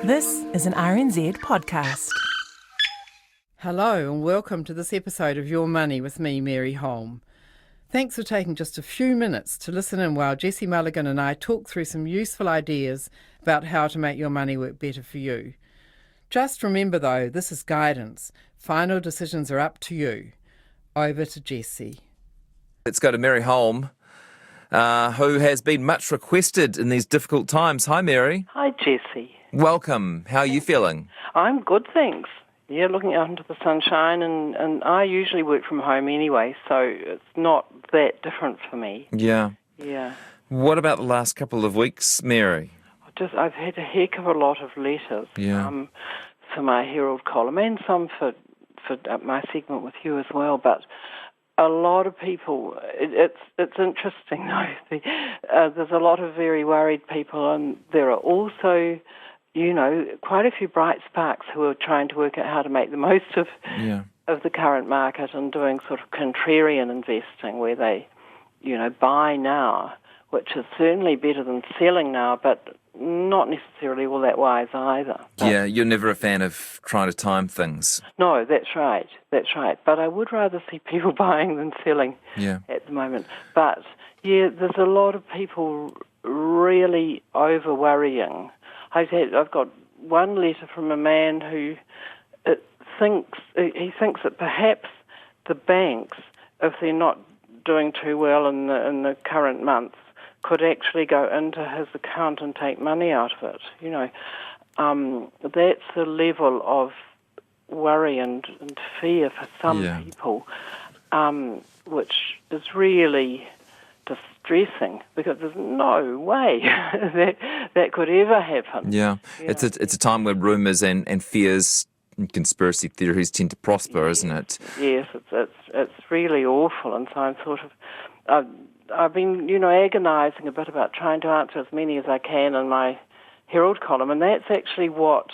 This is an RNZ podcast. Hello and welcome to this episode of Your Money with me, Mary Holm. Thanks for taking just a few minutes to listen in while Jesse Mulligan and I talk through some useful ideas about how to make your money work better for you. Just remember though, this is guidance. Final decisions are up to you. Over to Jesse. Let's go to Mary Holm, who has been much requested in these difficult times. Hi, Mary. Hi, Jesse. Welcome. How are you feeling? I'm good, thanks. Yeah, looking out into the sunshine, and I usually work from home anyway, so it's not that different for me. Yeah. Yeah. What about the last couple of weeks, Mary? I've had a heck of a lot of letters for my Herald column and some for my segment with you as well, but a lot of people, it's interesting though, there's a lot of very worried people, and there are also, quite a few bright sparks who are trying to work out how to make the most of the current market and doing sort of contrarian investing where they, buy now, which is certainly better than selling now, but not necessarily all that wise either. Yeah, you're never a fan of trying to time things. No, that's right. But I would rather see people buying than selling at the moment. But, yeah, there's a lot of people really over-worrying. I've got one letter from a man who thinks that perhaps the banks, if they're not doing too well in the current months, could actually go into his account and take money out of it. That's the level of worry and fear for some people, which is really distressing because there's no way that could ever happen. Yeah. It's a time where rumours and fears and conspiracy theories tend to prosper, isn't it? Yes, it's really awful, and so I'm sort of I've been agonising a bit about trying to answer as many as I can in my Herald column, and that's actually what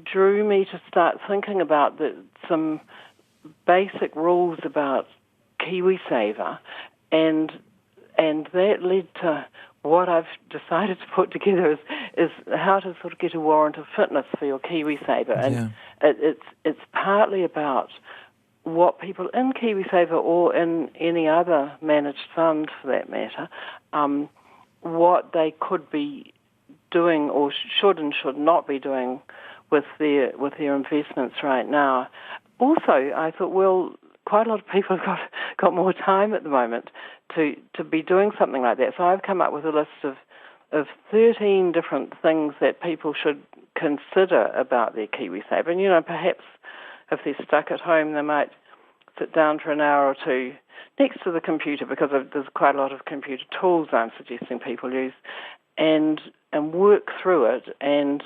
drew me to start thinking about some basic rules about KiwiSaver, and that led to what I've decided to put together is how to sort of get a warrant of fitness for your KiwiSaver. And it's partly about what people in KiwiSaver or in any other managed fund, for that matter, what they could be doing or should and should not be doing with their investments right now. Also, I thought, well, quite a lot of people have got more time at the moment to be doing something like that. So I've come up with a list of 13 different things that people should consider about their KiwiSaver. And, perhaps if they're stuck at home, they might sit down for an hour or two next to the computer, because there's quite a lot of computer tools I'm suggesting people use, and work through it and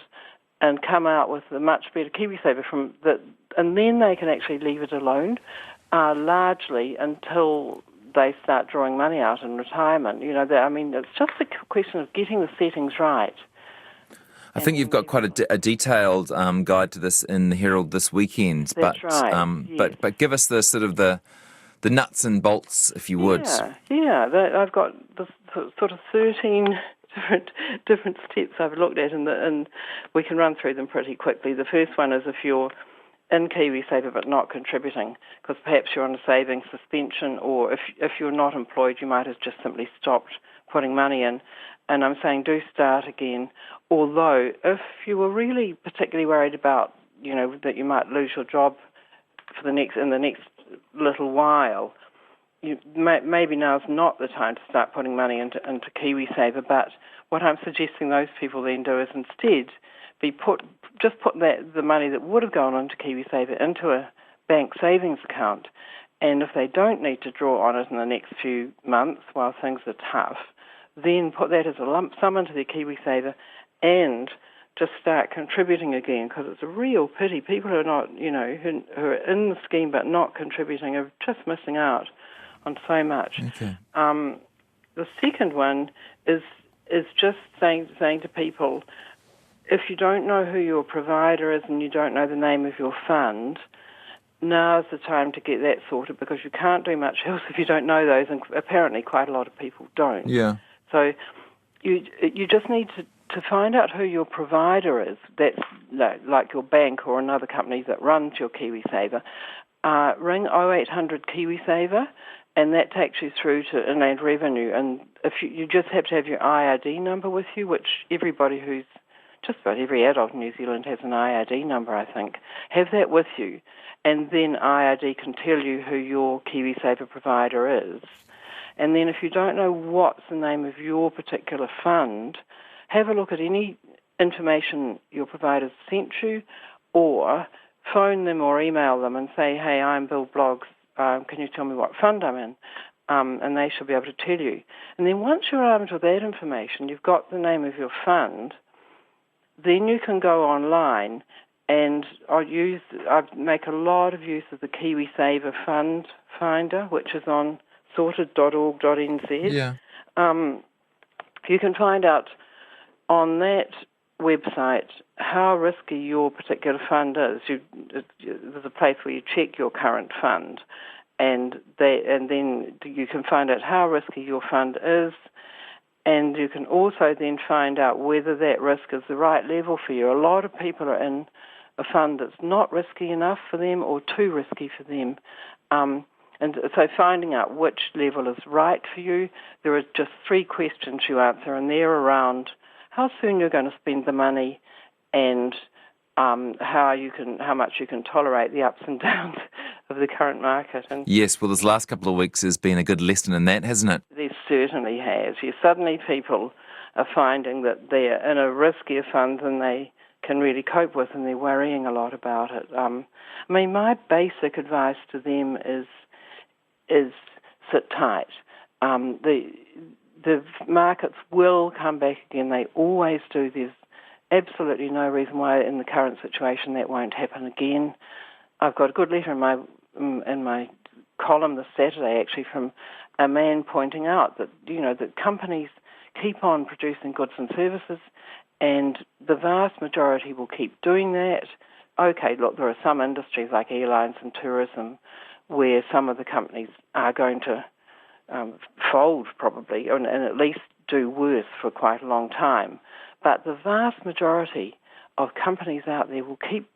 come out with a much better KiwiSaver from that, and then they can actually leave it alone largely until they start drawing money out in retirement. It's just a question of getting the settings right. I think you've got quite a detailed guide to this in the Herald this weekend. That's right. Yes. But give us the sort of the nuts and bolts, if you would. Yeah. I've got the sort of 13 different steps I've looked at, and we can run through them pretty quickly. The first one is if you're in KiwiSaver but not contributing, because perhaps you're on a savings suspension, or if you're not employed, you might have just simply stopped putting money in. And I'm saying do start again. Although, if you were really particularly worried about, that you might lose your job in the next little while, maybe now's not the time to start putting money into KiwiSaver. But what I'm suggesting those people then do is instead put the money that would have gone into KiwiSaver into a bank savings account, and if they don't need to draw on it in the next few months while things are tough, then put that as a lump sum into their KiwiSaver and just start contributing again, because it's a real pity. People who are not, who are in the scheme but not contributing are just missing out on so much. Okay. The second one is just saying to people, if you don't know who your provider is and you don't know the name of your fund, now's the time to get that sorted, because you can't do much else if you don't know those, and apparently quite a lot of people don't. Yeah. So you just need to find out who your provider is, that's like your bank or another company that runs your KiwiSaver, ring 0800 KiwiSaver, and that takes you through to Inland Revenue. And if you just have to have your IRD number with you, which just about every adult in New Zealand has an IRD number, I think. Have that with you, and then IRD can tell you who your KiwiSaver provider is. And then if you don't know what's the name of your particular fund, have a look at any information your provider's sent you, or phone them or email them and say, hey, I'm Bill Bloggs, can you tell me what fund I'm in? And they should be able to tell you. And then once you're armed with that information, you've got the name of your fund, then you can go online, and I make a lot of use of the KiwiSaver Fund Finder, which is on sorted.org.nz. Yeah. You can find out on that website how risky your particular fund is. There's a place where you check your current fund, and then you can find out how risky your fund is, and you can also then find out whether that risk is the right level for you. A lot of people are in a fund that's not risky enough for them or too risky for them. And so finding out which level is right for you, there are just 3 questions you answer, and they're around how soon you're going to spend the money and how much you can tolerate the ups and downs of the current market. And Yes, well, this last couple of weeks has been a good lesson in that, hasn't it? there certainly has. Suddenly people are finding that they're in a riskier fund than they can really cope with, and they're worrying a lot about it. My basic advice to them is sit tight. The markets will come back again. They always do. There's absolutely no reason why in the current situation that won't happen again. I've got a good letter in my column this Saturday, actually, from a man pointing out that that companies keep on producing goods and services, and the vast majority will keep doing that. Okay, look, there are some industries like airlines and tourism where some of the companies are going to fold probably, and at least do worse for quite a long time. But the vast majority of companies out there will keep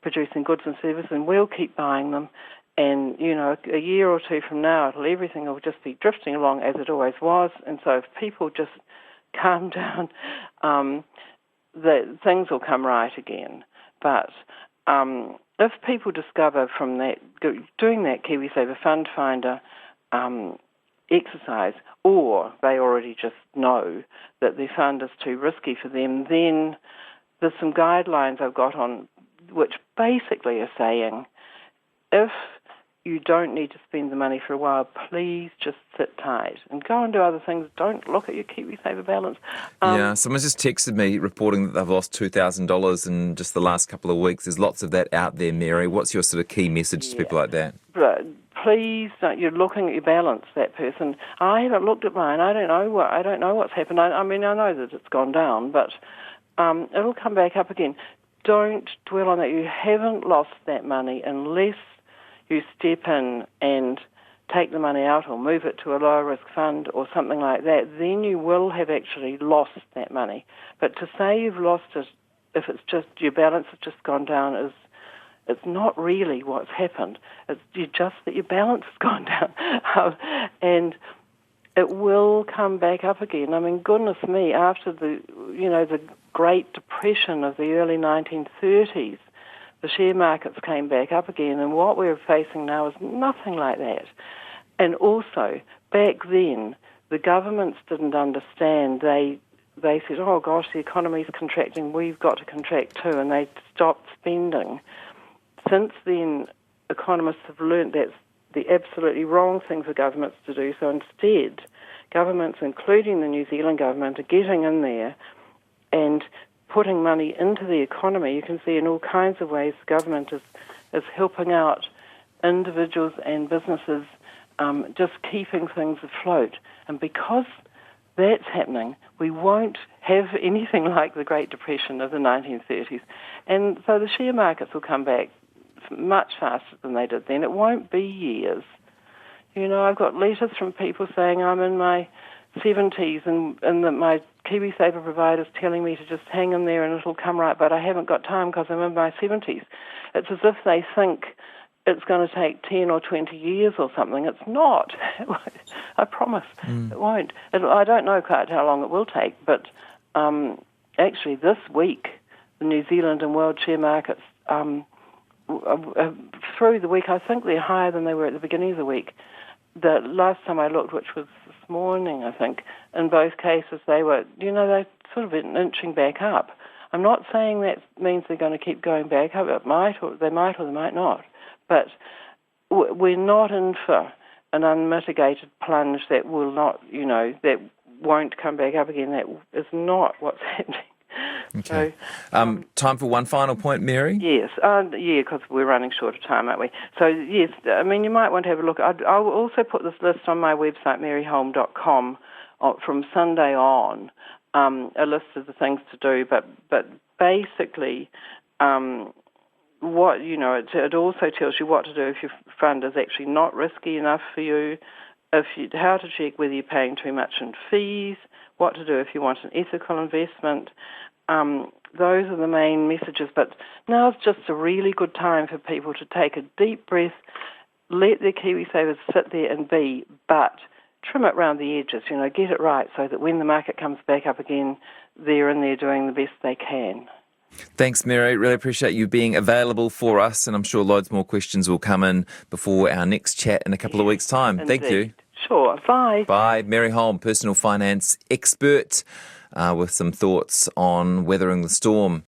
producing goods and services, and we'll keep buying them. And, a year or two from now, everything will just be drifting along as it always was. And so if people just calm down, things will come right again. But if people discover from that, doing that KiwiSaver Fund Finder exercise, or they already just know that their fund is too risky for them, then there's some guidelines I've got on which basically are saying, if you don't need to spend the money for a while, please just sit tight and go and do other things. Don't look at your KiwiSaver balance. Someone just texted me reporting that they've lost $2,000 in just the last couple of weeks. There's lots of that out there, Mary. What's your sort of key message to people like that? But please, you're looking at your balance, that person. I haven't looked at mine. I don't know what's happened. I know that it's gone down, but it'll come back up again. Don't dwell on that. You haven't lost that money unless you step in and take the money out or move it to a lower risk fund or something like that. Then you will have actually lost that money. But to say you've lost it if it's just your balance has just gone down it's not really what's happened. It's just that your balance has gone down. And it will come back up again. I mean, goodness me, after the Great Depression of the early 1930s, the share markets came back up again, and what we're facing now is nothing like that. And also, back then, the governments didn't understand. They said, oh gosh, the economy's contracting, we've got to contract too, and they stopped spending. Since then, economists have learnt that's the absolutely wrong thing for governments to do. So instead, governments, including the New Zealand government, are getting in there and putting money into the economy. You can see in all kinds of ways the government is helping out individuals and businesses, just keeping things afloat. And because that's happening, we won't have anything like the Great Depression of the 1930s. And so the share markets will come back much faster than they did then. It won't be years. I've got letters from people saying I'm in my 70s, and that my KiwiSaver provider's telling me to just hang in there and it'll come right, but I haven't got time because I'm in my 70s. It's as if they think it's going to take 10 or 20 years or something. It's not. I promise. It won't. I don't know quite how long it will take, but actually this week, the New Zealand and world share markets, through the week, I think they're higher than they were at the beginning of the week. The last time I looked, which was this morning, I think, in both cases they were, they're sort of inching back up. I'm not saying that means they're going to keep going back up. It might, or they might not. But we're not in for an unmitigated plunge that will not, that won't come back up again. That is not what's happening. Okay. So, time for one final point, Mary? Yes, because we're running short of time, aren't we? So, yes, you might want to have a look. I'll also put this list on my website, maryholm.com, from Sunday on, a list of the things to do. But basically, it also tells you what to do if your fund is actually not risky enough for you, how to check whether you're paying too much in fees, what to do if you want an ethical investment. Those are the main messages, but now's just a really good time for people to take a deep breath, let their KiwiSavers sit there and be, but trim it around the edges, get it right so that when the market comes back up again, they're in there doing the best they can. Thanks, Mary. Really appreciate you being available for us, and I'm sure loads more questions will come in before our next chat in a couple of weeks' time. Indeed. Thank you. Sure. Bye. Bye. Mary Holm, personal finance expert, with some thoughts on weathering the storm.